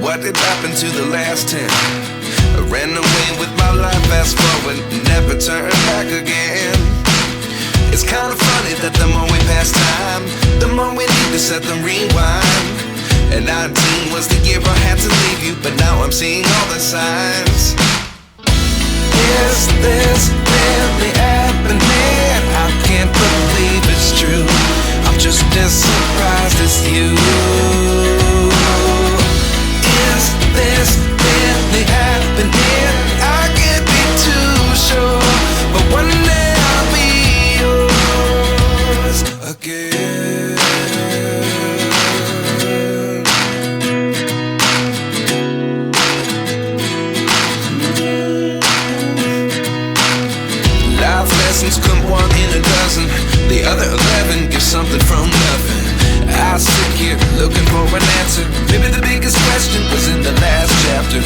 What did happen to the last 10? I ran away with my life, fast forward, never turn back again. It's kind of funny that the more we pass time, the more we need to set them rewind. And 19 was the year I had to leave you, but now I'm seeing all the signs. Is this really happening? I can't believe it's true. I'm just as surprised as you. Is this really happening? I can't be too sure, but one day I'll be yours again. Life lessons come one in a dozen. The other 11 give something from nothing. I sit here looking for an answer. Maybe the biggest question was in the last chapter.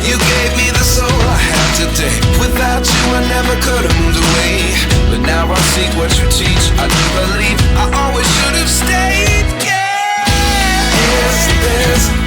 You gave me the soul I have today. Without you I never could have moved away. But now I seek what you teach. I do believe I always should have stayed. Yeah. Is this